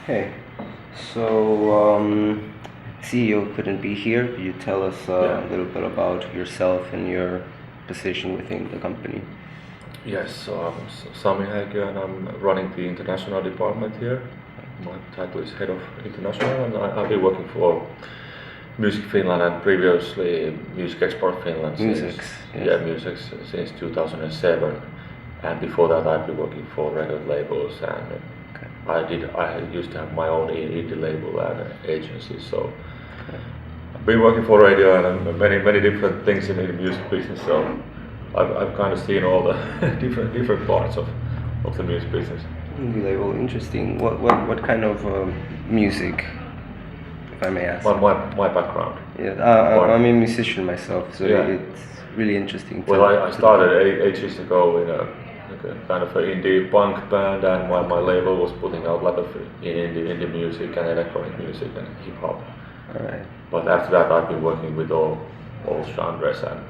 Hey, so CEO couldn't be here. Could you tell us a little bit about yourself and your position within the company? Yes, so I'm Sami Häikiö and I'm running the international department here. My title is Head of International and I've been working for Music Finland and previously Music Export Finland Music. Since 2007. And before that I've been working for record labels and I used to have my own indie label and agency, so I've been working for radio and many different things in the music business, so I've kind of seen all the different parts of the music business. Indie label, interesting. What kind of music, if I may ask? My background. Yeah, I'm a musician myself, so Yeah. it's really interesting. Well, I started ages ago in a kind of an indie punk band, and my label was putting out a lot of indie music and electronic music and hip hop. All right. But after that, I've been working with all genres and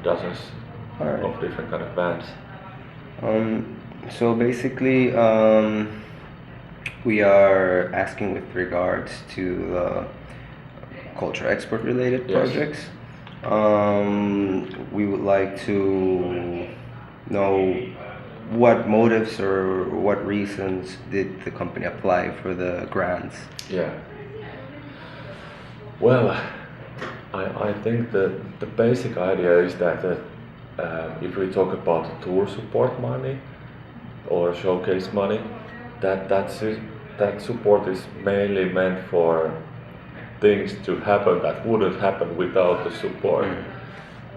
dozens of different kind of bands. So basically, we are asking with regards to the culture export related projects. We would like to know what motives or what reasons did the company apply for the grants? Yeah. Well, I think the basic idea is that if we talk about tour support money or showcase money, that support is mainly meant for things to happen that wouldn't happen without the support.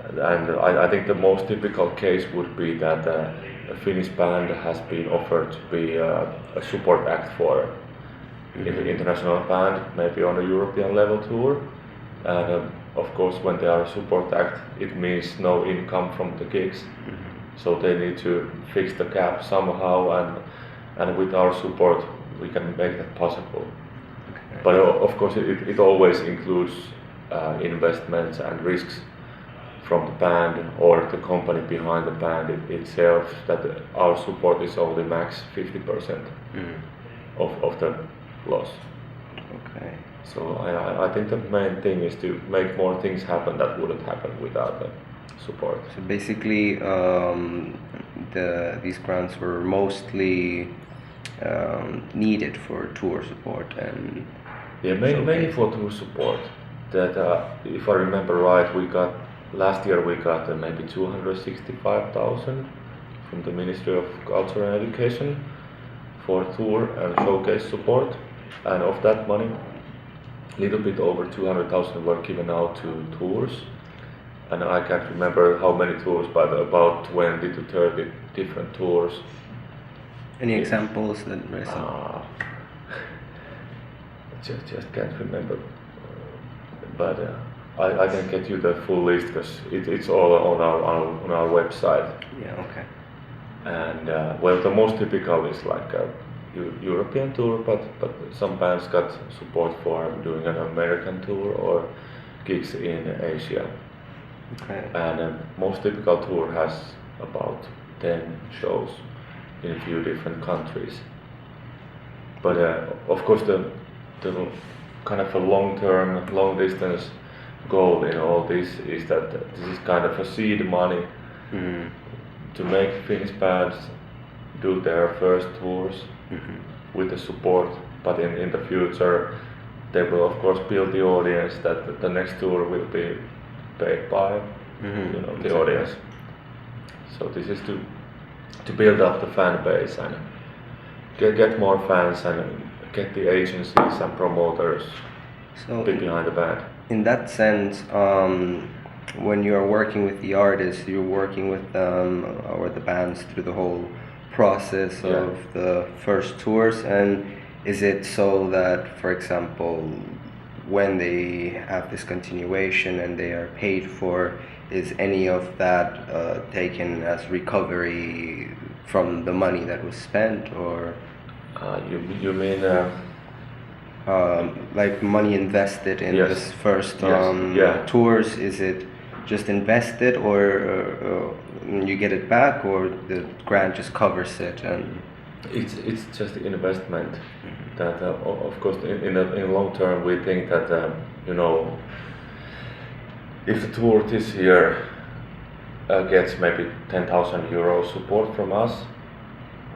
And I think the most typical case would be that a Finnish band has been offered to be a support act for an international band, maybe on a European level tour. And of course, when they are a support act, it means no income from the gigs. So they need to fix the gap somehow, and with our support, we can make that possible. But of course, it always includes investments and risks from the band or the company behind the band itself, that our support is only max 50% of the loss. Okay. So I think the main thing is to make more things happen that wouldn't happen without the support. So basically, these grants were mostly needed for tour support and mainly for tour support. That if I remember right, last year we got maybe 265,000 from the Ministry of Culture and Education for tour and showcase support, and of that money, a little bit over 200,000 were given out to tours, and I can't remember how many tours, but about 20 to 30 different tours. Any examples that just can't remember, but I can get you the full list because it's all on our website. Yeah. Okay. And well, the most typical is like a European tour, but some bands got support for doing an American tour or gigs in Asia. Okay. And most typical tour has about 10 shows in a few different countries. But of course, the kind of a long-term, long-distance goal in all this is that this is kind of a seed money to make Finnish bands do their first tours with the support, but in the future they will of course build the audience that the next tour will be paid by the audience. So this is to build up the fan base and get more fans and get the agencies and promoters behind the band. In that sense, when you are working with the artists, you're working with them or the bands through the whole process of the first tours. And is it so that, for example, when they have this continuation and they are paid for, is any of that taken as recovery from the money that was spent, or you mean like money invested in this first tours? Is it just invested, or you get it back, or the grant just covers it? And It's just investment that of course in long term we think that if the tour this year gets maybe 10,000 euros support from us,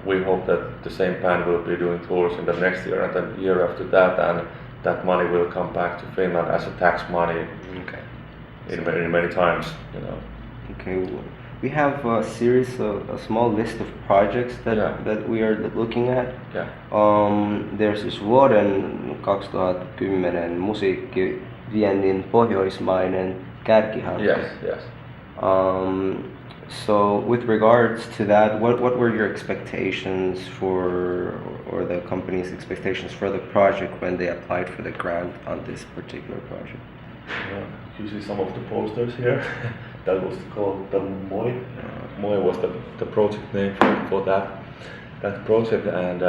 we hope that the same band will be doing tours in the next year and the year after that, and that money will come back to Finland as a tax money. Okay. In many times, Okay. We have a series of a small list of projects that we are looking at. Yeah. There's this vuoden 2010 musiikkiviennin pohjoismainen kärkihanke. Yes. So with regards to that, what were your expectations or the company's expectations for the project when they applied for the grant on this particular project? You see some of the posters here. That was called the Moi. Moi was the project name for that project, and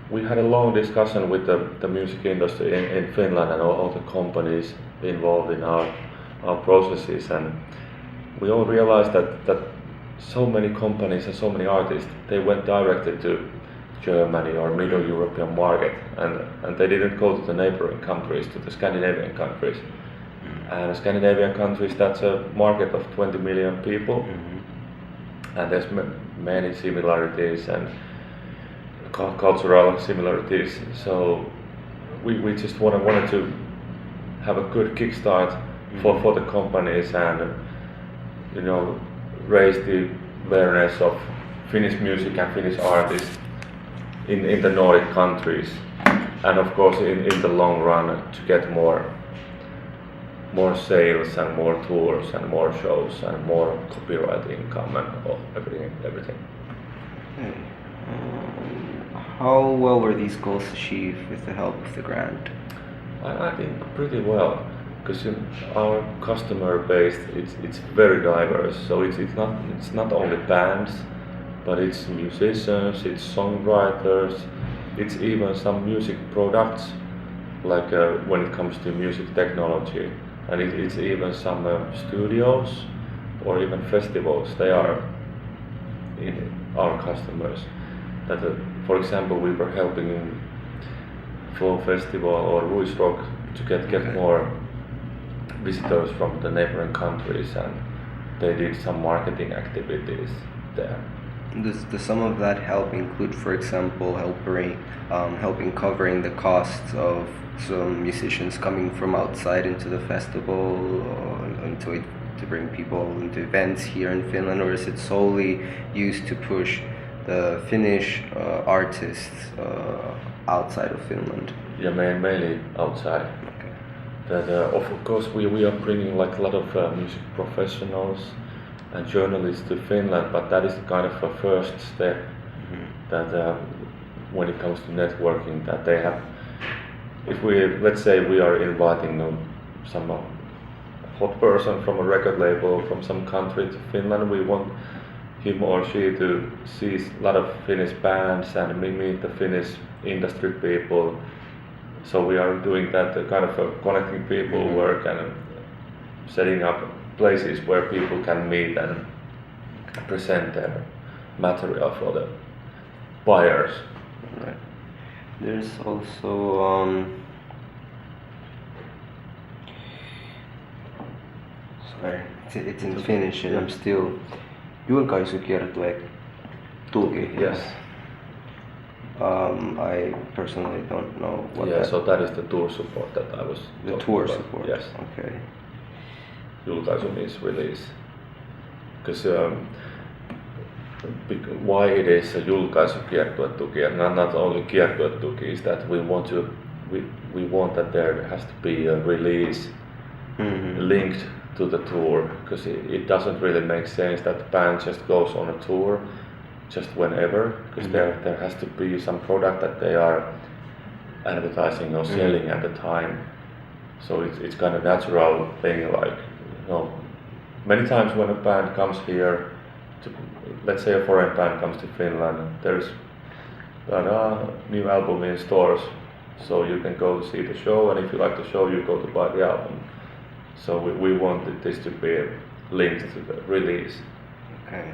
we had a long discussion with the music industry in Finland and all the companies involved in our processes, and we all realized that so many companies and so many artists, they went directly to Germany or Middle European market, and they didn't go to the neighboring countries, to the Scandinavian countries. And Scandinavian countries, that's a market of 20 million people, and there's many similarities and cultural similarities. So we just wanted to have a good kickstart for the companies and raise the awareness of Finnish music and Finnish artists in the Nordic countries, and of course in the long run to get more sales and more tours and more shows and more copyright income and everything. Okay. How well were these goals achieved with the help of the grant? I think pretty well, because our customer base it's very diverse. So it's not only bands, but it's musicians, it's songwriters, it's even some music products, like when it comes to music technology, and it's even some studios or even festivals. They are in our customers. That, for example, we were helping Flow Festival or Ruisrock to get more visitors from the neighboring countries, and they did some marketing activities there. Does some of that help include, for example, helping covering the costs of some musicians coming from outside into the festival, or to bring people into events here in Finland, or is it solely used to push the Finnish artists outside of Finland? Yeah, mainly outside. Okay. That of course we are bringing like a lot of music professionals and journalists to Finland, but that is kind of a first step. That when it comes to networking, that they have. If let's say we are inviting some hot person from a record label from some country to Finland, we want him or she to see a lot of Finnish bands and meet the Finnish industry people. So we are doing that kind of connecting people work and setting up places where people can meet and present their material for the buyers. Right. There's also sorry, it's in Finnish and I'm still julkaisukiertue tuki. Yes. I personally don't know what so that is the tour support that I was the tour about. support. Yes. Okay. Julkaisu means release. Because why it is a julkaisukiertuetuki and not only kiertuetuki is that we want that there has to be a release linked to the tour, because it doesn't really make sense that the band just goes on a tour just whenever, because there has to be some product that they are advertising or selling at the time. So it's kind of natural thing, like many times when a band comes here, let's say a foreign band comes to Finland, there's a new album in stores, so you can go see the show, and if you like the show, you go to buy the album. So we wanted this to be linked to the release. Okay.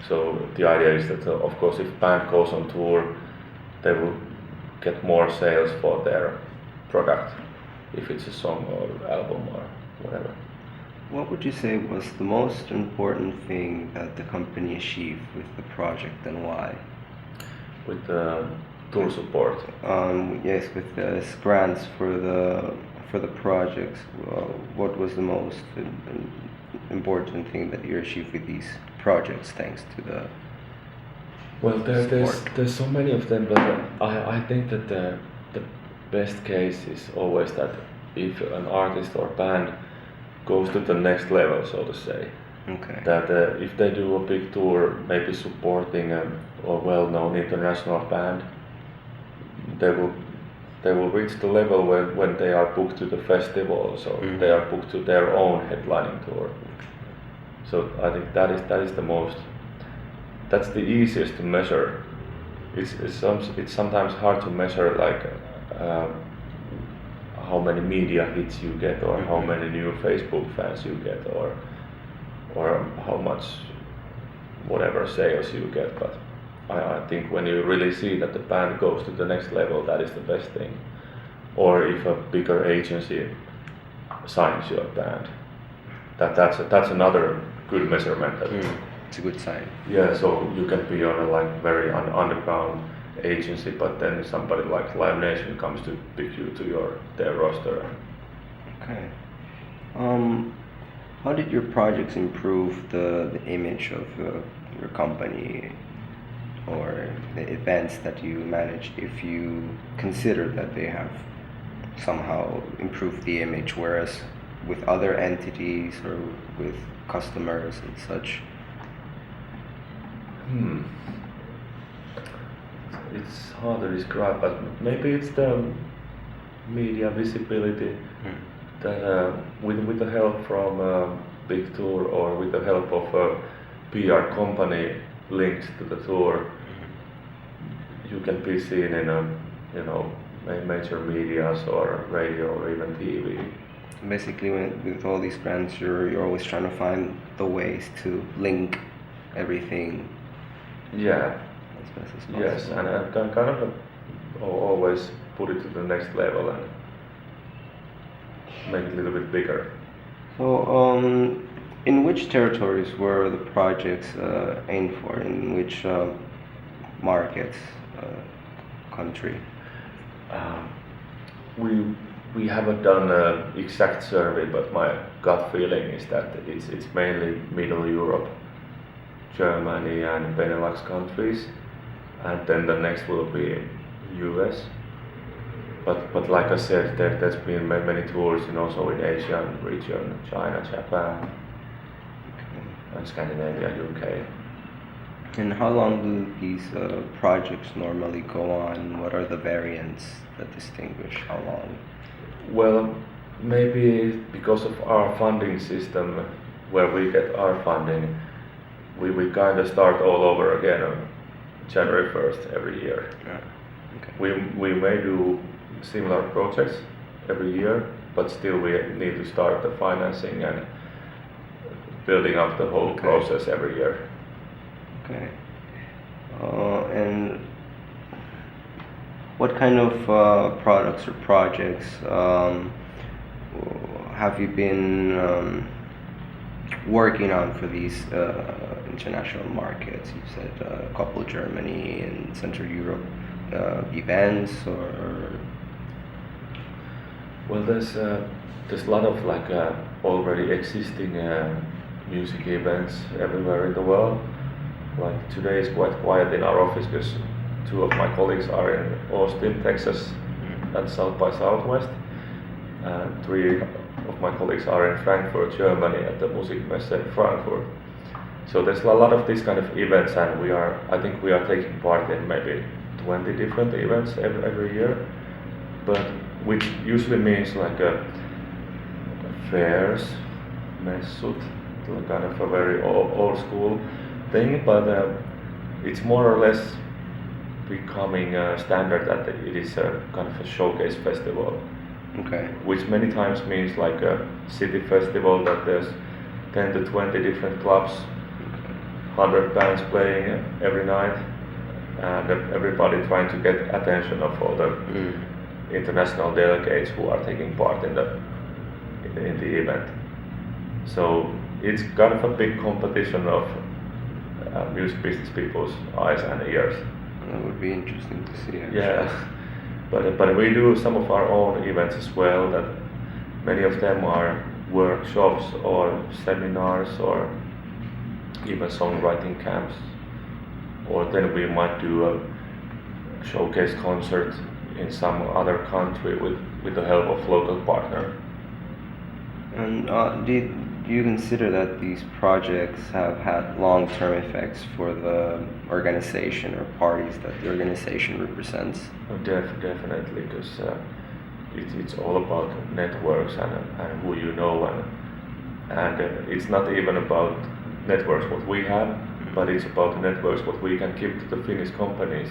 So the idea is that, of course, if band goes on tour, they will get more sales for their product, if it's a song or album or whatever. What would you say was the most important thing that the company achieved with the project, and why? With the tour support. Yes, with the grants for the projects. What was the most important thing that you achieved with these projects, thanks to the Well, support? there's so many of them, but I think that the best case is always that if an artist or band goes to the next level, so to say. Okay. That if they do a big tour, maybe supporting a well-known international band, they will reach the level when they are booked to the festivals or they are booked to their own headlining tour. So I think that is the most. That's the easiest to measure. It's sometimes hard to measure, like how many media hits you get, or how many new Facebook fans you get, or how much whatever sales you get. But I think when you really see that the band goes to the next level, that is the best thing. Or if a bigger agency signs your band, that's another good measurement. It's a good sign. Yeah, so you can be on a like very underground agency, but then somebody like Live Nation comes to pick you to their roster. Okay. How did your projects improve the image of your company, or the events that you managed, if you consider that they have somehow improved the image, whereas with other entities or with customers and such? It's hard to describe, but maybe it's the media visibility that with the help from a big tour or with the help of a PR company linked to the tour, you can be seen in major medias or radio or even TV. Basically, with all these brands, you're always trying to find the ways to link everything. Yeah. As best as possible. Yes, and I can kind of always put it to the next level and make it a little bit bigger. So, in which territories were the projects aimed for? In which markets, country? We haven't done an exact survey, but my gut feeling is that it's mainly Middle Europe, Germany and Benelux countries, and then the next will be US. But like I said, there's been many tours also in Asian region, China, Japan, and Scandinavia, UK. And how long do these projects normally go on? What are the variants that distinguish how long? Well, maybe because of our funding system, where we get our funding, we kind of start all over again on January 1st every year. Yeah. Okay. We may do similar projects every year, but still we need to start the financing and building up the whole process every year. Okay. And what kind of products or projects have you been working on for these international markets? You said a couple, Germany and Central Europe, events, or? Well, there's a lot of already existing music events everywhere in the world. Like today is quite quiet in our office because two of my colleagues are in Austin, Texas at South by Southwest, and three of my colleagues are in Frankfurt, Germany at the Musikmesse in Frankfurt. So there's a lot of these kind of events, and I think we are taking part in maybe 20 different events every year, but which usually means like fairs, messut, kind of a very old school thing, but it's more or less becoming a standard that it is a kind of a showcase festival. Okay. Which many times means like a city festival that there's 10 to 20 different clubs 100 bands playing every night, and everybody trying to get attention of all the international delegates who are taking part in the event. So it's kind of a big competition of music business people's eyes and ears. That would be interesting to see. Actually. Yeah, but we do some of our own events as well. That many of them are workshops or seminars or even songwriting camps. Or then we might do a showcase concert in some other country with the help of local partner. And do you consider that these projects have had long-term effects for the organization or parties that the organization represents? Definitely, because it's all about networks and who you know, and it's not even about networks what we have, but it's about the networks what we can give to the Finnish companies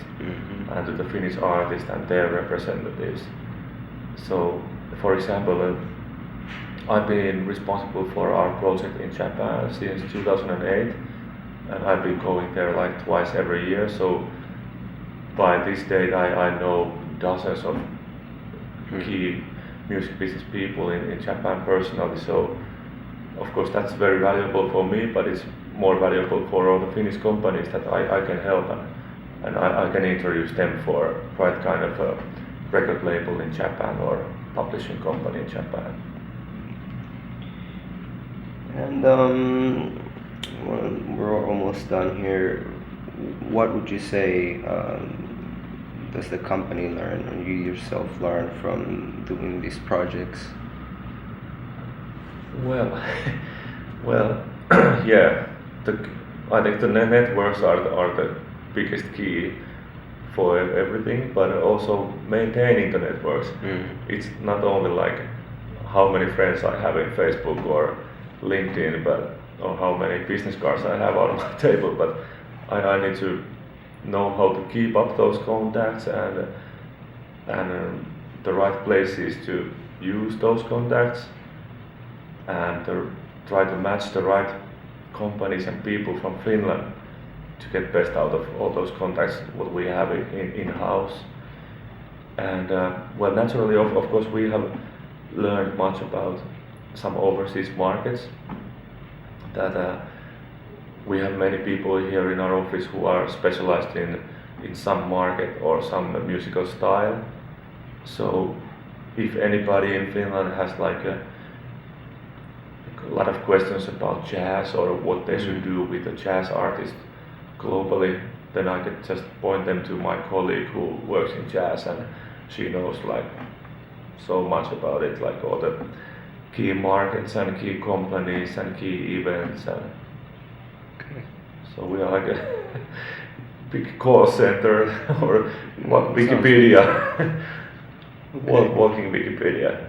and to the Finnish artists and their representatives. So, for example, I've been responsible for our project in Japan since 2008, and I've been going there like twice every year. So by this date I know dozens of key music business people in Japan personally. So of course that's very valuable for me, but it's more valuable for all the Finnish companies that I can help and I can introduce them for right kind of a record label in Japan or publishing company in Japan. And we're almost done here. What would you say does the company learn, or you yourself learn from doing these projects? Well, yeah. I think the networks are the biggest key for everything, but also maintaining the networks. It's not only like how many friends I have in Facebook or LinkedIn, or how many business cards I have on my table, but I need to know how to keep up those contacts and the right places to use those contacts and try to match the right companies and people from Finland to get best out of all those contacts what we have in-house. And well, naturally, of course, we have learned much about some overseas markets, that we have many people here in our office who are specialized in some market or some musical style. So if anybody in Finland has like a lot of questions about jazz or what they should do with a jazz artist globally, then I could just point them to my colleague who works in jazz, and she knows like so much about it, like all the key markets and key companies and key events. Okay. So we are like a big call center or Wikipedia, walking Wikipedia.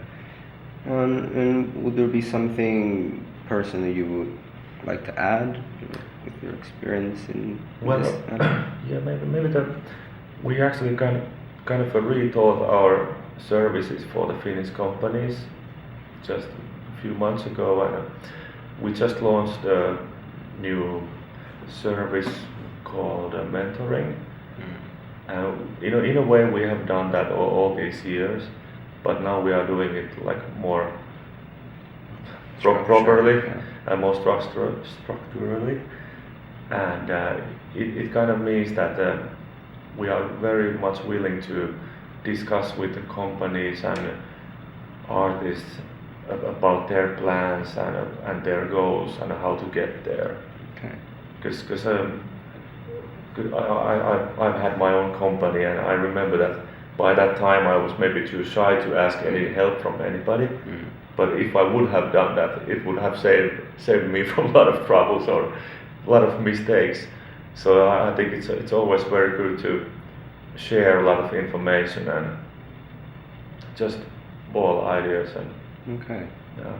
And would there be something personally you would like to add with your experience in this? Yeah, maybe that we actually kind of rethought our services for the Finnish companies just a few months ago, and we just launched a new service called mentoring. In a way we have done that all these years, but now we are doing it like more properly and more structurally, and it kind of means that we are very much willing to discuss with the companies and artists about their plans and their goals and how to get there. Okay. Because I've had my own company, and I remember that by that time I was maybe too shy to ask any help from anybody. But if I would have done that, it would have saved me from a lot of troubles or a lot of mistakes. So I think it's always very good to share a lot of information and just ball ideas and Okay. yeah.